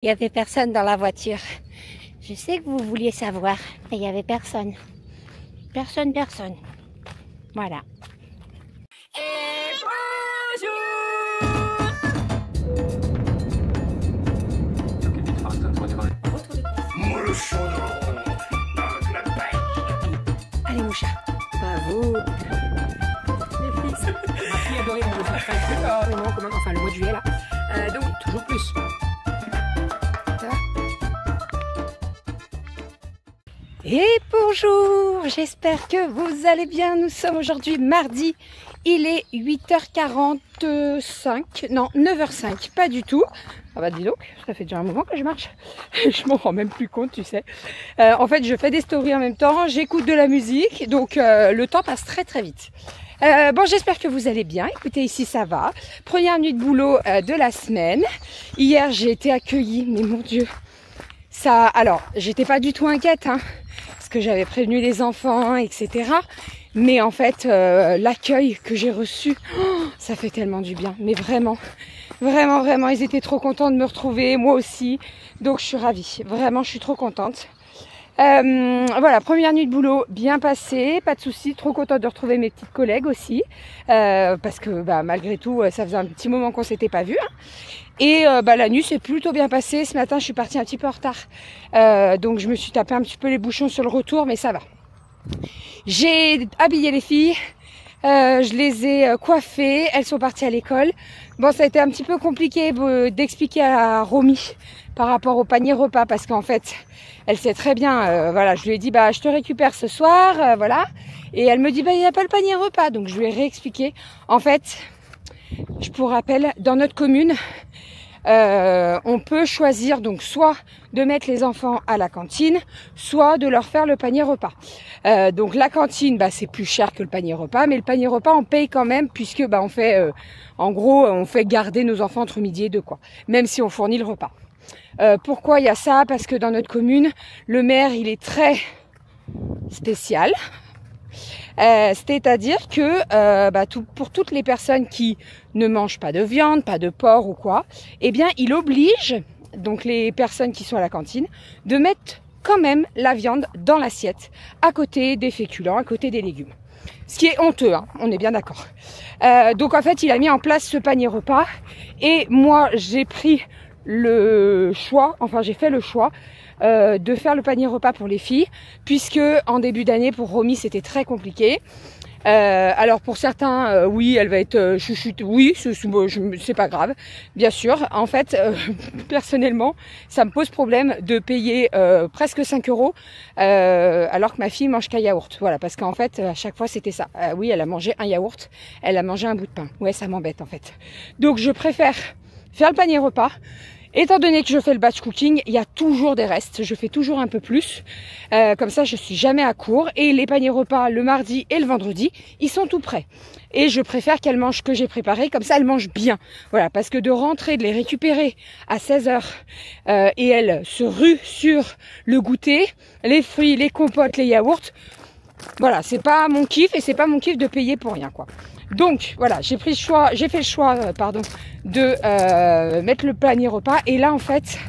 Il n'y avait personne dans la voiture. Je sais que vous vouliez savoir, mais il n'y avait personne. Personne. Voilà. Et bonjour! Allez, Moucha. Bravo. Les fils. Ma fille adorait mon dessin. Enfin, le mois de juillet, là. Donc, toujours plus. Et bonjour, j'espère que vous allez bien. Nous sommes aujourd'hui mardi, il est 8h45, non 9h05, pas du tout. Ah bah dis donc, ça fait déjà un moment que je marche, je m'en rends même plus compte, tu sais. En fait, je fais des stories en même temps, j'écoute de la musique, donc le temps passe très très vite. Bon, j'espère que vous allez bien. Écoutez, ici ça va. Première nuit de boulot de la semaine. Hier, j'ai été accueillie, mais mon Dieu, ça... Alors, j'étais pas du tout inquiète, hein, parce que j'avais prévenu les enfants, etc. Mais en fait, l'accueil que j'ai reçu, ça fait tellement du bien. Mais vraiment, ils étaient trop contents de me retrouver, moi aussi. Donc, je suis ravie. Vraiment, je suis trop contente. Voilà, première nuit de boulot bien passée, pas de soucis, trop contente de retrouver mes petites collègues aussi, parce que bah, malgré tout, ça faisait un petit moment qu'on s'était pas vus. Hein. Et bah, la nuit s'est plutôt bien passée. Ce matin, je suis partie un petit peu en retard, donc je me suis tapé un petit peu les bouchons sur le retour, mais ça va. J'ai habillé les filles, je les ai coiffées, elles sont parties à l'école. Bon, ça a été un petit peu compliqué d'expliquer à Romy par rapport au panier repas, parce qu'en fait, elle sait très bien, voilà, je lui ai dit, bah, je te récupère ce soir, voilà. Et elle me dit, bah, il n'y a pas le panier repas, donc je lui ai réexpliqué. En fait, pour rappel, dans notre commune, on peut choisir donc soit de mettre les enfants à la cantine, soit de leur faire le panier repas. Donc la cantine, bah, c'est plus cher que le panier repas, mais le panier repas on paye quand même, puisque bah, on fait, en gros, on fait garder nos enfants entre midi et 2, quoi, même si on fournit le repas. Pourquoi il y a ça? Parce que dans notre commune, le maire il est très spécial. C'est-à-dire que bah, pour toutes les personnes qui ne mangent pas de viande, pas de porc ou quoi, eh bien il oblige donc les personnes qui sont à la cantine de mettre quand même la viande dans l'assiette, à côté des féculents, à côté des légumes. Ce qui est honteux, hein, on est bien d'accord. Donc en fait il a mis en place ce panier repas et moi j'ai pris le choix, enfin j'ai fait le choix de faire le panier repas pour les filles, puisque en début d'année pour Romy c'était très compliqué. Alors pour certains, oui, elle va être chouchoute, oui, c'est pas grave, bien sûr. En fait, personnellement, ça me pose problème de payer presque 5 € alors que ma fille mange qu'un yaourt. Voilà, parce qu'en fait, à chaque fois c'était ça. Oui, elle a mangé un yaourt, elle a mangé un bout de pain. Ouais, ça m'embête en fait. Donc je préfère faire le panier repas. Étant donné que je fais le batch cooking, il y a toujours des restes, je fais toujours un peu plus, comme ça je suis jamais à court, et les paniers repas le mardi et le vendredi, ils sont tout prêts. Et je préfère qu'elles mangent ce que j'ai préparé, comme ça elles mangent bien. Voilà, parce que de rentrer, de les récupérer à 16h, et elles se ruent sur le goûter, les fruits, les compotes, les yaourts, voilà, c'est pas mon kiff, et c'est pas mon kiff de payer pour rien, quoi. Donc voilà, j'ai fait le choix de mettre le panier repas, et là en fait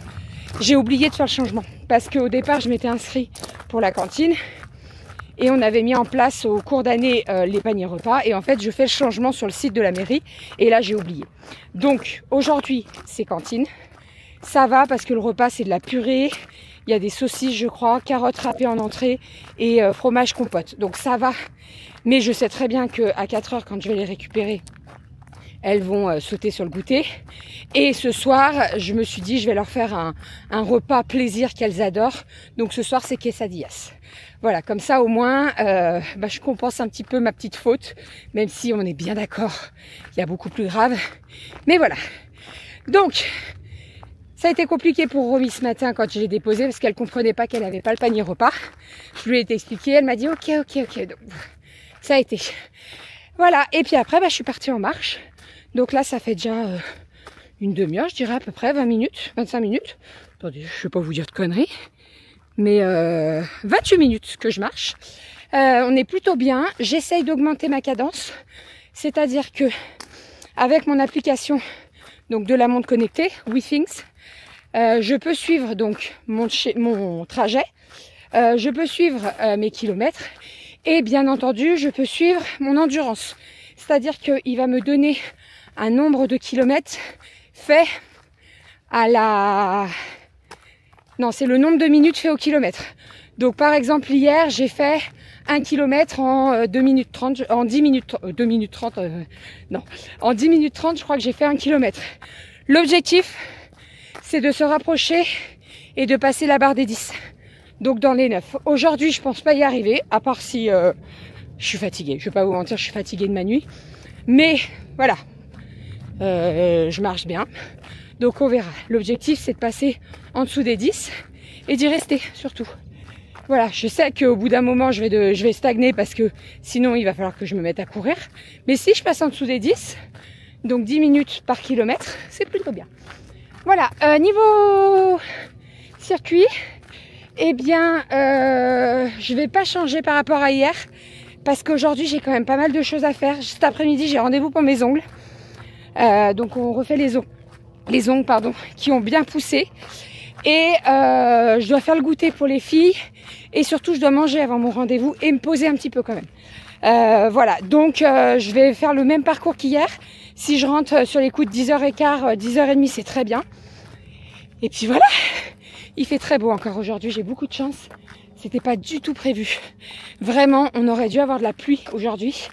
j'ai oublié de faire le changement parce qu'au départ je m'étais inscrite pour la cantine et on avait mis en place au cours d'année les paniers repas, et en fait je fais le changement sur le site de la mairie et là j'ai oublié. Donc aujourd'hui c'est cantine, ça va parce que le repas c'est de la purée, il y a des saucisses je crois, carottes râpées en entrée et fromage compote, donc ça va. Mais je sais très bien qu'à 4h, quand je vais les récupérer, elles vont sauter sur le goûter. Et ce soir, je me suis dit, je vais leur faire un repas plaisir qu'elles adorent. Donc ce soir, c'est quesadillas. Voilà, comme ça au moins, bah, je compense un petit peu ma petite faute. Même si on est bien d'accord, il y a beaucoup plus grave. Mais voilà. Donc, ça a été compliqué pour Romy ce matin quand je l'ai déposée, parce qu'elle comprenait pas qu'elle n'avait pas le panier repas. Je lui ai expliqué, elle m'a dit ok. Donc, ça a été. Voilà, et puis après, bah, je suis partie en marche. Donc là, ça fait déjà une demi-heure, je dirais à peu près, 20 minutes, 25 minutes. Attendez, je ne vais pas vous dire de conneries. Mais 28 minutes que je marche. On est plutôt bien. J'essaye d'augmenter ma cadence. C'est-à-dire que avec mon application donc de la montre connectée, WeThings, Je peux suivre donc mon trajet. Je peux suivre mes kilomètres. Et bien entendu, je peux suivre mon endurance. C'est-à-dire qu'il va me donner un nombre de kilomètres fait à la... Non, c'est le nombre de minutes fait au kilomètre. Donc par exemple, hier, j'ai fait 1 kilomètre en 2 minutes 30, en 10 minutes, 2 minutes 30, non, en 10 minutes 30, je crois que j'ai fait 1 kilomètre. L'objectif, c'est de se rapprocher et de passer la barre des 10. Donc dans les 9. Aujourd'hui, je pense pas y arriver, à part si je suis fatiguée. Je vais pas vous mentir, je suis fatiguée de ma nuit. Mais voilà, je marche bien. Donc on verra. L'objectif, c'est de passer en dessous des 10 et d'y rester surtout. Voilà, je sais qu'au bout d'un moment, je vais stagner parce que sinon, il va falloir que je me mette à courir. Mais si je passe en dessous des 10, donc 10 minutes par kilomètre, c'est plutôt bien. Voilà, niveau circuit, eh bien, je vais pas changer par rapport à hier parce qu'aujourd'hui, j'ai quand même pas mal de choses à faire. Cet après-midi, j'ai rendez-vous pour mes ongles. Donc, on refait les ongles, pardon, qui ont bien poussé. Et je dois faire le goûter pour les filles. Et surtout, je dois manger avant mon rendez-vous et me poser un petit peu quand même. Voilà, donc je vais faire le même parcours qu'hier. Si je rentre sur les coups de 10h15, 10h30, c'est très bien. Et puis voilà, il fait très beau encore aujourd'hui, j'ai beaucoup de chance. C'était pas du tout prévu. Vraiment, on aurait dû avoir de la pluie aujourd'hui.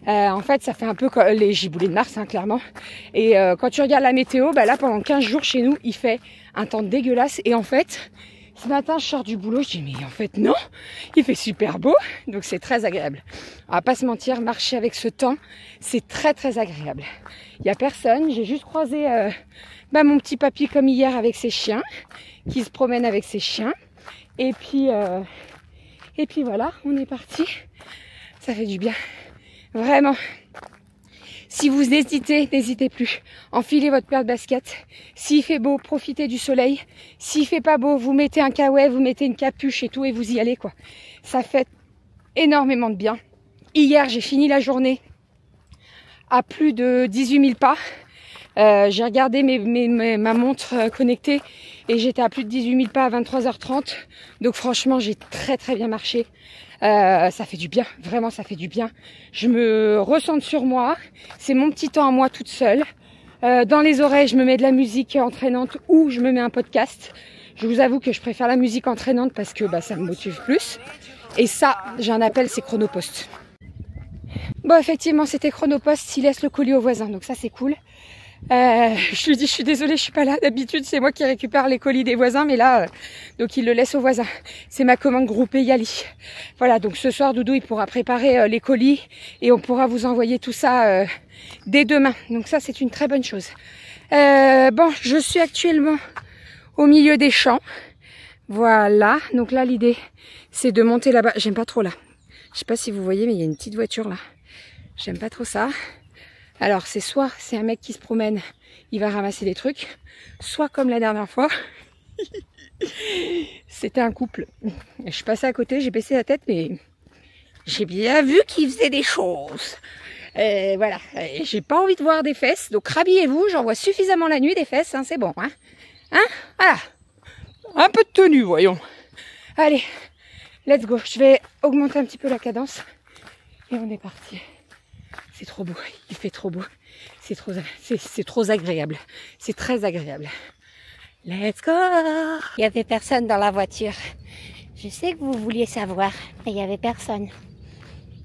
En fait, ça fait un peu comme les giboulées de Mars, hein, clairement. Et quand tu regardes la météo, bah là, pendant 15 jours chez nous, il fait un temps dégueulasse. Et en fait, ce matin, je sors du boulot, je dis, mais en fait, non, il fait super beau. Donc, c'est très agréable. On va pas se mentir, marcher avec ce temps, c'est très, très agréable. Il y a personne. J'ai juste croisé mon petit papy comme hier avec ses chiens, qui se promène avec ses chiens. Et puis voilà, on est parti. Ça fait du bien. Vraiment. Si vous hésitez, n'hésitez plus. Enfilez votre paire de baskets. S'il fait beau, profitez du soleil. S'il fait pas beau, vous mettez un kawaii, vous mettez une capuche et tout et vous y allez, quoi. Ça fait énormément de bien. Hier, j'ai fini la journée à plus de 18 000 pas. J'ai regardé ma montre connectée et j'étais à plus de 18 000 pas à 23h30. Donc franchement, j'ai très très bien marché. Ça fait du bien, vraiment ça fait du bien. Je me ressens sur moi, c'est mon petit temps à moi toute seule. Dans les oreilles, je me mets de la musique entraînante ou je me mets un podcast. Je vous avoue que je préfère la musique entraînante parce que ça me motive plus. Et ça, j'ai un appel, c'est Chronopost. Bon, effectivement, c'était Chronopost, il laisse le colis au voisin, donc ça c'est cool. Je lui dis, je suis désolée, je suis pas là. D'habitude, c'est moi qui récupère les colis des voisins, mais là, donc il le laisse au voisin. C'est ma commande groupée Yali. Voilà, donc ce soir, Doudou, il pourra préparer les colis et on pourra vous envoyer tout ça dès demain. Donc ça, c'est une très bonne chose. Bon, je suis actuellement au milieu des champs. Voilà, donc là, l'idée, c'est de monter là-bas. J'aime pas trop là. Je sais pas si vous voyez, mais il y a une petite voiture là. J'aime pas trop ça. Alors, c'est soit c'est un mec qui se promène, il va ramasser des trucs, soit comme la dernière fois, c'était un couple. Je suis passée à côté, j'ai baissé la tête, mais j'ai bien vu qu'il faisait des choses. Voilà, j'ai pas envie de voir des fesses, donc rhabillez-vous, j'en vois suffisamment la nuit des fesses, hein, c'est bon. Hein, voilà, un peu de tenue, voyons. Allez, let's go, je vais augmenter un petit peu la cadence et on est parti. C'est trop beau, il fait trop beau, c'est trop agréable, c'est très agréable. Let's go! Il n'y avait personne dans la voiture. Je sais que vous vouliez savoir, mais il n'y avait personne.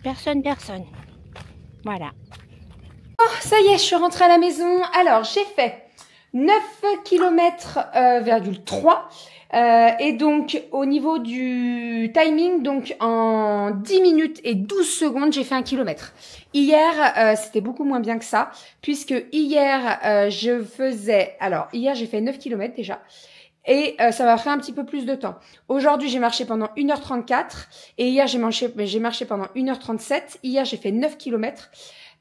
Personne. Voilà. Oh, ça y est, je suis rentrée à la maison. Alors, j'ai fait 9 km,3 et donc au niveau du timing, donc en 10 minutes et 12 secondes, j'ai fait 1 kilomètre. Hier, c'était beaucoup moins bien que ça, puisque hier, hier j'ai fait 9 km déjà. Et ça m'a pris un petit peu plus de temps. Aujourd'hui, j'ai marché pendant 1h34 et hier, j'ai marché pendant 1h37. Hier, j'ai fait 9 km.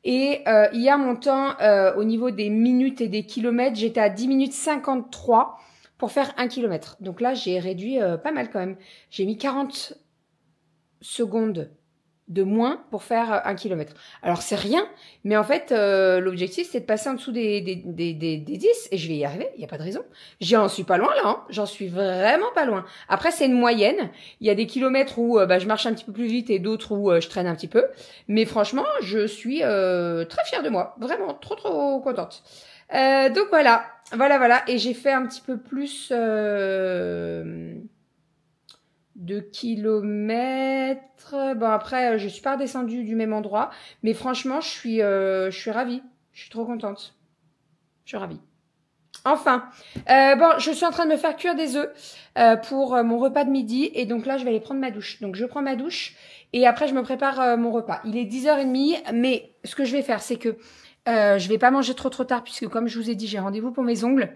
Et hier, mon temps au niveau des minutes et des kilomètres, j'étais à 10 minutes 53 pour faire 1 km. Donc là, j'ai réduit pas mal quand même. J'ai mis 40 secondes de moins pour faire 1 km. Alors c'est rien, mais en fait l'objectif c'est de passer en dessous des 10 et je vais y arriver, il n'y a pas de raison. J'en suis pas loin là, hein. J'en suis vraiment pas loin. Après c'est une moyenne, il y a des kilomètres où je marche un petit peu plus vite et d'autres où je traîne un petit peu. Mais franchement je suis très fière de moi, vraiment trop contente. Donc voilà, et j'ai fait un petit peu plus de kilomètres. Bon après je suis pas redescendue du même endroit, mais franchement je suis ravie, je suis trop contente, je suis ravie. Enfin, bon, je suis en train de me faire cuire des œufs pour mon repas de midi et donc là je vais aller prendre ma douche. Donc je prends ma douche et après je me prépare mon repas. Il est 10h30, mais ce que je vais faire c'est que je vais pas manger trop tard puisque comme je vous ai dit j'ai rendez-vous pour mes ongles.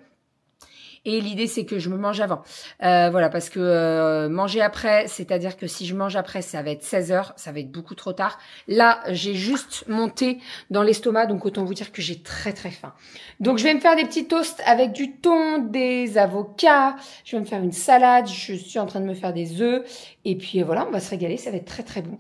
Et l'idée, c'est que je me mange avant. Voilà, parce que manger après, c'est-à-dire que si je mange après, ça va être 16h, ça va être beaucoup trop tard. Là, j'ai juste mon thé dans l'estomac, donc autant vous dire que j'ai très faim. Donc, je vais me faire des petits toasts avec du thon, des avocats. Je vais me faire une salade. Je suis en train de me faire des œufs. Et puis voilà, on va se régaler. Ça va être très bon.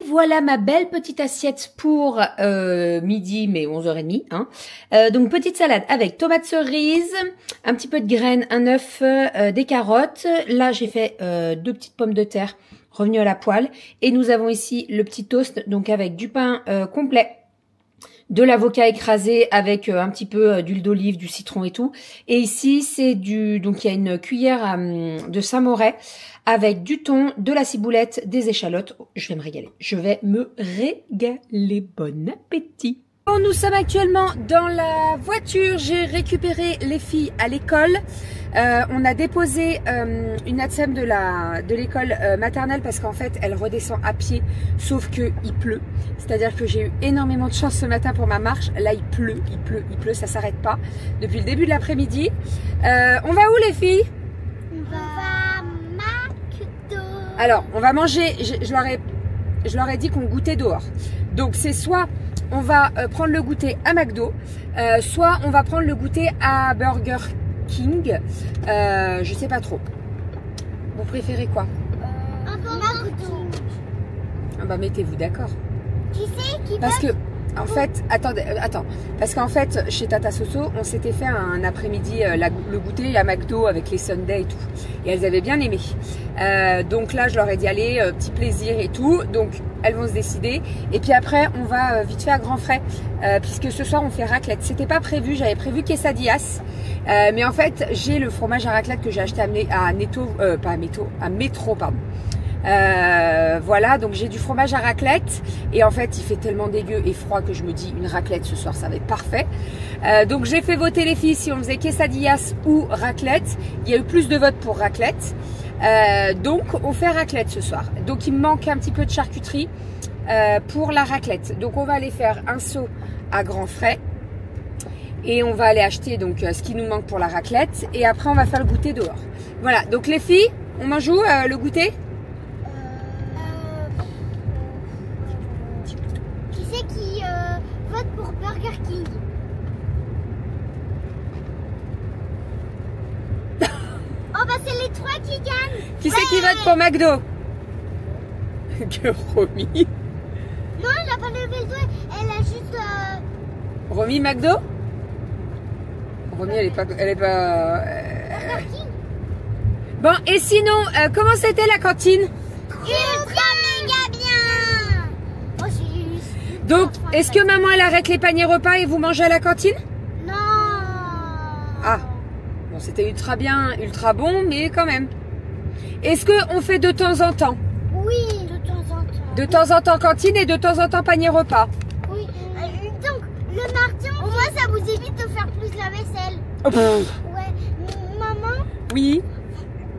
Voilà ma belle petite assiette pour midi, mais 11h30. Hein. Donc petite salade avec tomates cerises, un petit peu de graines, un œuf, des carottes. Là j'ai fait 2 petites pommes de terre revenues à la poêle. Et nous avons ici le petit toast, donc avec du pain complet, de l'avocat écrasé avec un petit peu d'huile d'olive, du citron et tout. Et ici c'est donc il y a une cuillère de Saint-Moret avec du thon, de la ciboulette, des échalotes. Je vais me régaler. Je vais me régaler. Bon appétit. Bon, nous sommes actuellement dans la voiture. J'ai récupéré les filles à l'école. On a déposé une ATSEM de l'école maternelle parce qu'en fait, elle redescend à pied, sauf que il pleut. C'est-à-dire que j'ai eu énormément de chance ce matin pour ma marche. Là, il pleut, ça s'arrête pas depuis le début de l'après-midi. On va où les filles? On va à McDo. Alors, on va manger. Je leur ai dit qu'on goûtait dehors. Donc, c'est soit on va prendre le goûter à McDo, soit on va prendre le goûter à Burger King. Je sais pas trop. Vous préférez quoi? McDo. Ah bah mettez-vous d'accord. Qui c'est qui Parce que en fait, attends. Parce qu'en fait, chez Tata Soso, on s'était fait un après-midi le goûter à McDo avec les sundaes et tout. Et elles avaient bien aimé. Donc là, je leur ai dit allez, petit plaisir et tout. Donc elles vont se décider. Et puis après, on va vite fait à grands frais, puisque ce soir on fait raclette. C'était pas prévu. J'avais prévu quesadillas, mais en fait, j'ai le fromage à raclette que j'ai acheté à Métro, pardon. Voilà, donc j'ai du fromage à raclette et en fait il fait tellement dégueu et froid que je me dis une raclette ce soir ça va être parfait. Donc j'ai fait voter les filles si on faisait quesadillas ou raclette. Il y a eu plus de votes pour raclette, donc on fait raclette ce soir. Donc il me manque un petit peu de charcuterie pour la raclette, donc on va aller faire un seau à grands frais Et on va aller acheter donc ce qui nous manque pour la raclette. Et après, on va faire le goûter dehors. Voilà, donc les filles, on mange où le goûter? Qui c'est qui vote pour Burger King? Oh bah c'est les 3 qui gagnent. Qui c'est qui vote pour McDo? Que Romy. Non, elle n'a pas levé le doigt, elle a juste... Romy McDo? Romy, elle est pas... Burger King. Bon, et sinon, comment c'était la cantine? Ultra méga bien. Oh, j'ai... Donc, est-ce que maman, elle arrête les paniers repas et vous mangez à la cantine? Non. Ah, bon, c'était ultra bien, ultra bon, mais quand même. Est-ce qu'on fait de temps en temps? Oui, de temps en temps. De temps en temps cantine et de temps en temps panier repas? Oui. Donc, le mardi, au moins, ça vous évite de faire plus la vaisselle. Oh, pff. Ouais. Maman, Oui.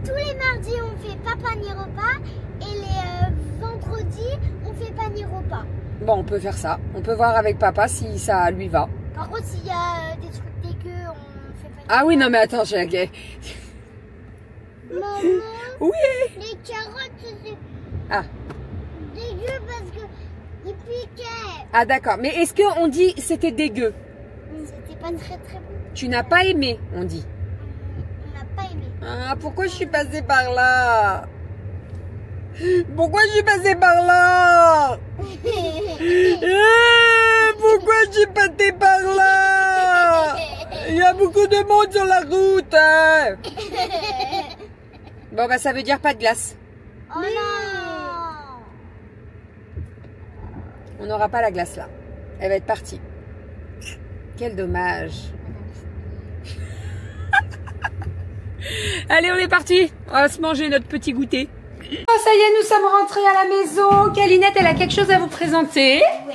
tous les mardis, on fait pas panier repas. Et les vendredis, on fait panier repas. Bon, on peut faire ça. On peut voir avec papa si ça lui va. Par contre, s'il y a des trucs dégueux, on fait pas. Ah oui, non mais attends, j'ai... Maman, Oui. les carottes, c'est Ah. dégueu parce que ils piquaient. Ah d'accord. Mais est-ce qu'on dit c'était dégueu? C'était pas très très bon. Tu n'as pas aimé, on dit. On n'a pas aimé. Ah, pourquoi je suis passée par là? Pourquoi je suis passée par là? Pourquoi je suis passée par là? Il y a beaucoup de monde sur la route. Hein. Bon, bah ça veut dire pas de glace. Oh non. On n'aura pas la glace là. Elle va être partie. Quel dommage. Allez, on est parti. On va se manger notre petit goûter. Oh, ça y est, nous sommes rentrés à la maison. Kalinette, elle a quelque chose à vous présenter. Ouais.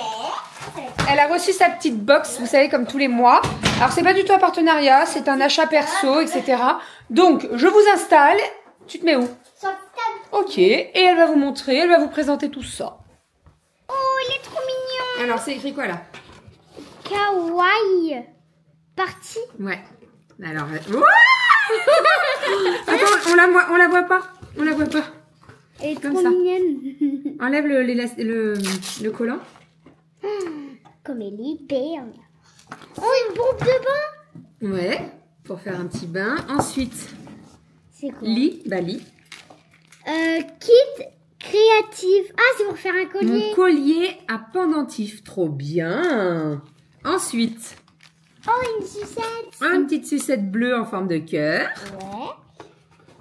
Elle a reçu sa petite box, vous savez, comme tous les mois. Alors, c'est pas du tout un partenariat, c'est un achat perso, etc. Donc, je vous installe. Tu te mets où? Sur la table. Ok. Et elle va vous montrer, elle va vous présenter tout ça. Oh, il est trop mignon. Alors, c'est écrit quoi là? Kawaii. Parti. Ouais. Alors, attends, on la voit pas. On la voit pas. Elle est Comme trop ça. mignonne. Enlève le collant. Comme elle est belle. Oh, une pompe de bain. Ouais. Pour faire un petit bain. Ensuite, C'est quoi? lit. Kit créative. Ah, c'est pour faire un collier. Mon collier à pendentif. Trop bien. Ensuite, Oh, une sucette. une petite sucette bleue en forme de cœur. Ouais.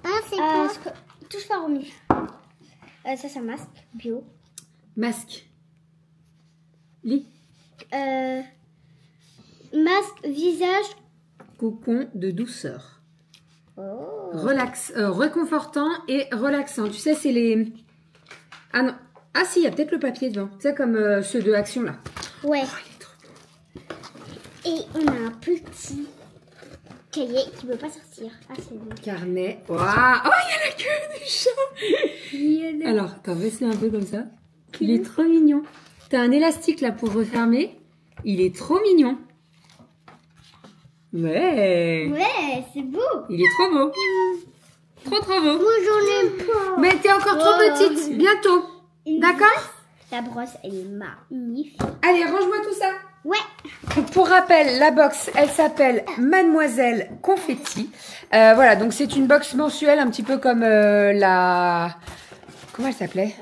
Ah, c'est quoi? Touche pas remis. Ça, c'est un masque bio. Masque. Lit. Masque visage. Cocon de douceur. Oh. Relax, réconfortant et relaxant. Tu sais, c'est les... Ah non. Ah si, il y a peut-être le papier devant. Tu sais, comme ceux de Action là. Ouais. Oh, il est trop beau. Et on a un petit cahier qui ne veut pas sortir. Ah, c'est bon. Carnet. Waouh. Oh, il y a la queue du chat. Alors, attends, baisse-le un peu comme ça. Il est trop mignon. T'as un élastique là pour refermer. Il est trop mignon. Ouais. Ouais, c'est beau. Il est trop beau. Trop beau. Moi, j'en ai pas. Mais t'es encore trop petite. Bientôt. D'accord? La brosse, elle est magnifique. Allez, range-moi tout ça. Ouais. Donc, pour rappel, la box, elle s'appelle Mademoiselle Confetti. Voilà, donc c'est une box mensuelle, un petit peu comme la... Comment elle s'appelait?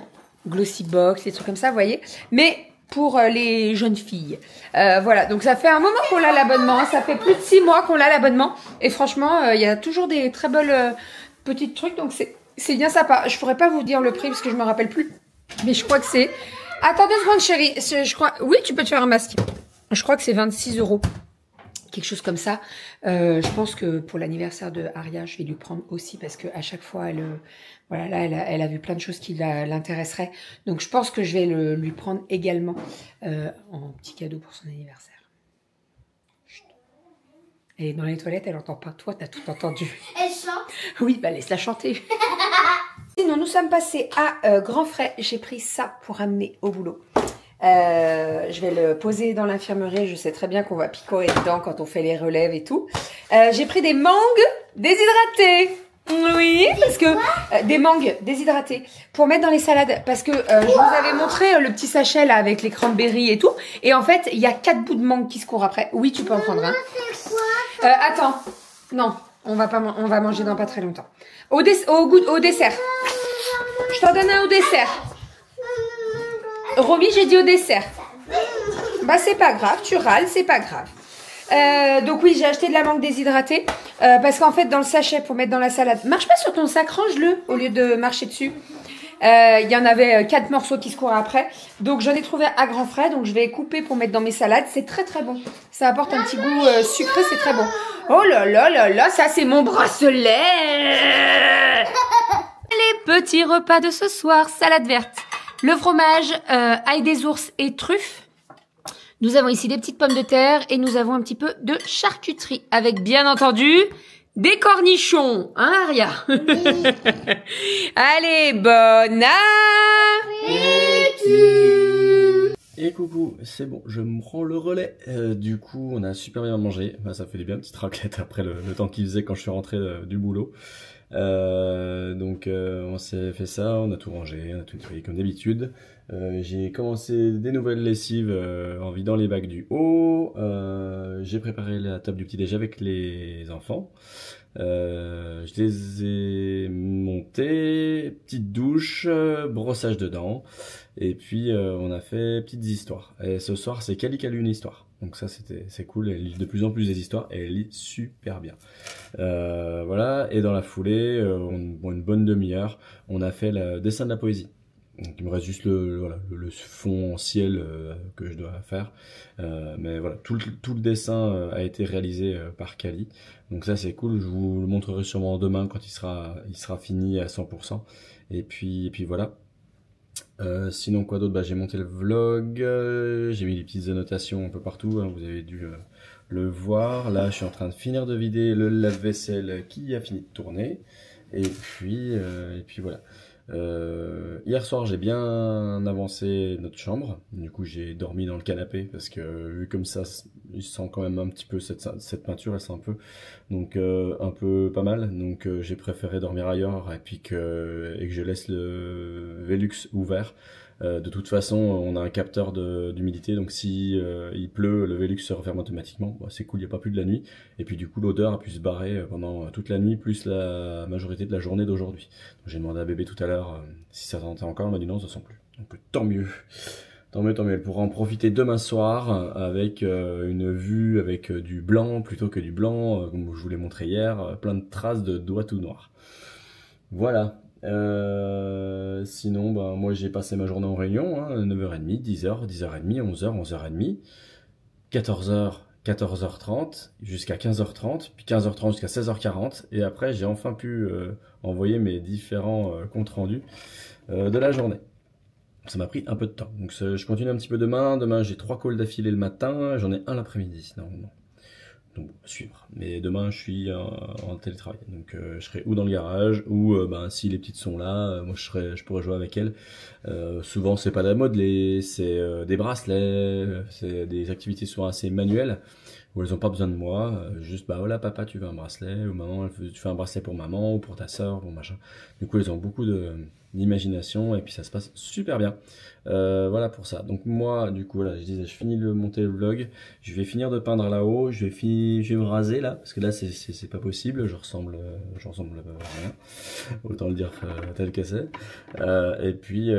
Glossy Box, des trucs comme ça, vous voyez. Mais pour les jeunes filles. Voilà, donc ça fait un moment qu'on a l'abonnement. Ça fait plus de 6 mois qu'on a l'abonnement. Et franchement, il y a toujours des très belles petites trucs. Donc c'est bien sympa. Je pourrais pas vous dire le prix parce que je me rappelle plus. Mais je crois que c'est... Attends 2 secondes, chérie. Je crois... Oui, tu peux te faire un masque. Je crois que c'est 26 €. Quelque chose comme ça. Je pense que pour l'anniversaire de Aria, je vais lui prendre aussi parce que à chaque fois, voilà, là, elle a vu plein de choses qui l'intéresseraient. Donc, je pense que je vais lui prendre également en petit cadeau pour son anniversaire. Chut. Elle est dans les toilettes, elle entend pas. Toi, t'as tout entendu. Elle chante. Oui, bah laisse-la chanter. Sinon, nous sommes passés à Grand Frais. J'ai pris ça pour amener au boulot. Je vais le poser dans l'infirmerie. Je sais très bien qu'on va picorer dedans quand on fait les relèves et tout. J'ai pris des mangues déshydratées. Oui, parce que des mangues déshydratées pour mettre dans les salades. Parce que je vous avais montré le petit sachet là avec les cranberries et tout. Et en fait, il y a 4 bouts de mangue qui se courent après. Oui, tu peux en prendre un. Attends, non, on va manger dans pas très longtemps. Au dessert. Je t'en donne un au dessert. Romy, j'ai dit au dessert. Bah c'est pas grave, tu râles, c'est pas grave. Donc oui, j'ai acheté de la mangue déshydratée parce qu'en fait dans le sachet pour mettre dans la salade, marche pas sur ton sac, range-le au lieu de marcher dessus. Il y en avait 4 morceaux qui se courent après, donc j'en ai trouvé à grands frais, donc je vais couper pour mettre dans mes salades. C'est très très bon, ça apporte un petit goût sucré, c'est très bon. Oh là là là là, ça c'est mon bracelet. Les petits repas de ce soir, salade verte, le fromage, ail des ours et truffes. Nous avons ici des petites pommes de terre et nous avons un petit peu de charcuterie avec bien entendu des cornichons. Hein, Aria? Oui. Allez, bon appétit! Et coucou, c'est bon, je me prends le relais. Du coup, on a super bien mangé. Bah, ça fait du bien, petite raclette après le temps qu'il faisait quand je suis rentré du boulot. Donc on s'est fait ça, on a tout rangé, on a tout nettoyé comme d'habitude. J'ai commencé des nouvelles lessives en vidant les bacs du haut. J'ai préparé la table du petit-déj avec les enfants. Je les ai montés, petite douche, brossage de dents. Et puis on a fait petites histoires. Et ce soir c'est Cali qui a lu une histoire. Donc ça c'est cool, elle lit de plus en plus des histoires et elle lit super bien. Voilà, et dans la foulée, une bonne demi-heure, on a fait le dessin de la poésie. Donc il me reste juste le fond en ciel que je dois faire. Mais voilà, tout le dessin a été réalisé par Cali. Donc ça c'est cool, je vous le montrerai sûrement demain quand il sera fini à 100%. Et puis voilà. Sinon quoi d'autre, j'ai monté le vlog, j'ai mis des petites annotations un peu partout, hein, vous avez dû le voir. Là je suis en train de finir de vider le lave-vaisselle qui a fini de tourner. Et puis voilà. Hier soir j'ai bien avancé notre chambre, du coup j'ai dormi dans le canapé parce que vu comme ça il sent quand même un petit peu cette peinture, elle sent un peu, donc un peu pas mal, donc j'ai préféré dormir ailleurs et que je laisse le Velux ouvert. De toute façon on a un capteur d'humidité, donc si il pleut, le Velux se referme automatiquement. Bon, c'est cool, il n'y a pas plu de la nuit, et puis du coup l'odeur a pu se barrer pendant toute la nuit plus la majorité de la journée d'aujourd'hui. J'ai demandé à bébé tout à l'heure si ça sentait encore, elle m'a dit non, ça sent plus, donc tant mieux. Tant mieux, elle pourra en profiter demain soir avec une vue avec du blanc plutôt que du blanc, comme je vous l'ai montré hier, plein de traces de doigts tout noirs. Voilà. Sinon, moi j'ai passé ma journée en réunion, hein, 9h30, 10h, 10h30, 11h, 11h30, 14h, 14h30, jusqu'à 15h30, puis 15h30 jusqu'à 16h40, et après j'ai enfin pu envoyer mes différents comptes rendus de la journée. Ça m'a pris un peu de temps, donc je continue un petit peu demain. Demain j'ai 3 calls d'affilée le matin, j'en ai un l'après-midi normalement. Donc à suivre. Mais demain je suis en télétravail, donc je serai ou dans le garage ou si les petites sont là, moi je pourrais jouer avec elles. Souvent c'est pas de la mode, c'est des bracelets, c'est des activités souvent assez manuelles où elles ont pas besoin de moi. Juste voilà papa tu veux un bracelet, ou maman tu fais un bracelet pour maman ou pour ta soeur, pour machin. Du coup elles ont beaucoup d'imagination et puis ça se passe super bien. Voilà pour ça. Donc moi du coup là je disais, je finis de monter le vlog, je vais finir de peindre là-haut, je vais me raser là parce que là c'est pas possible, je ressemble à rien, autant le dire tel que c'est. Et puis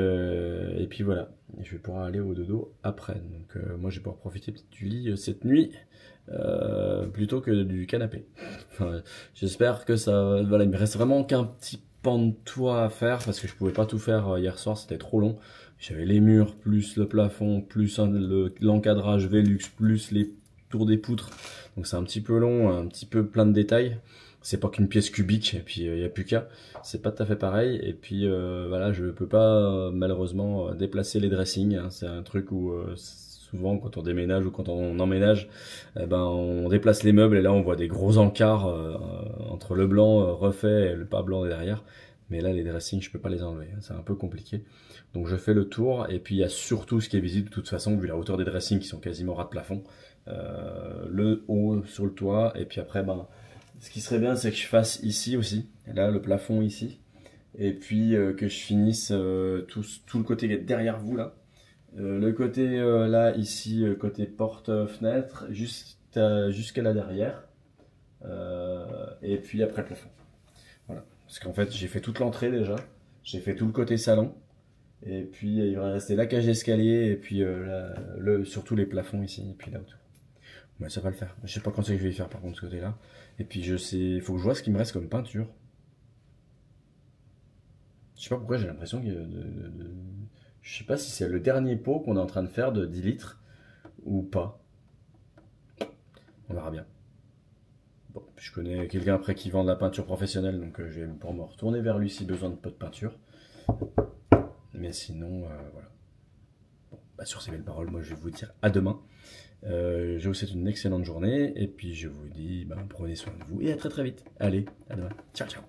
voilà, je vais pouvoir aller au dodo après. Donc moi je vais pouvoir profiter du lit cette nuit plutôt que du canapé. Enfin, j'espère que ça, voilà, il me reste vraiment qu'un petit pan de toit à faire parce que je pouvais pas tout faire hier soir, c'était trop long. J'avais les murs, plus le plafond, plus l'encadrage Velux, plus les tours des poutres. Donc c'est un petit peu long, un petit peu plein de détails. C'est pas qu'une pièce cubique et puis il n'y a plus qu'à. C'est pas tout à fait pareil. Et puis voilà, je peux pas malheureusement déplacer les dressings. Hein. C'est un truc où souvent quand on déménage ou quand on emménage, on déplace les meubles et là on voit des gros encarts entre le blanc refait et le pas blanc derrière. Mais là, les dressings, je peux pas les enlever. C'est un peu compliqué. Donc, je fais le tour. Et puis, il y a surtout ce qui est visible de toute façon, vu la hauteur des dressings qui sont quasiment ras de plafond. Le haut sur le toit. Et puis après, ben, ce qui serait bien, c'est que je fasse ici aussi. Et là, le plafond ici. Et puis, que je finisse tout le côté qui est derrière vous, là. Le côté, là, ici, côté porte-fenêtre, jusqu'à là derrière. Et puis après le plafond. Voilà. Parce qu'en fait, j'ai fait toute l'entrée déjà. J'ai fait tout le côté salon. Et puis, il va rester la cage d'escalier. Et puis, surtout les plafonds ici. Et puis là autour. Mais ça va le faire. Je sais pas quand c'est que je vais y faire par contre ce côté-là. Et puis, je sais. Il faut que je vois ce qui me reste comme peinture. Je sais pas pourquoi j'ai l'impression que. Je sais pas si c'est le dernier pot qu'on est en train de faire de 10 litres. Ou pas. On verra bien. Bon, je connais quelqu'un après qui vend de la peinture professionnelle, donc je vais pour me retourner vers lui si besoin de pot de peinture. Mais sinon, voilà. Bon, bah sur ces belles paroles, moi je vais vous dire à demain. Je vous souhaite une excellente journée, et puis je vous dis, bah, prenez soin de vous, et à très très vite. Allez, à demain. Ciao, ciao.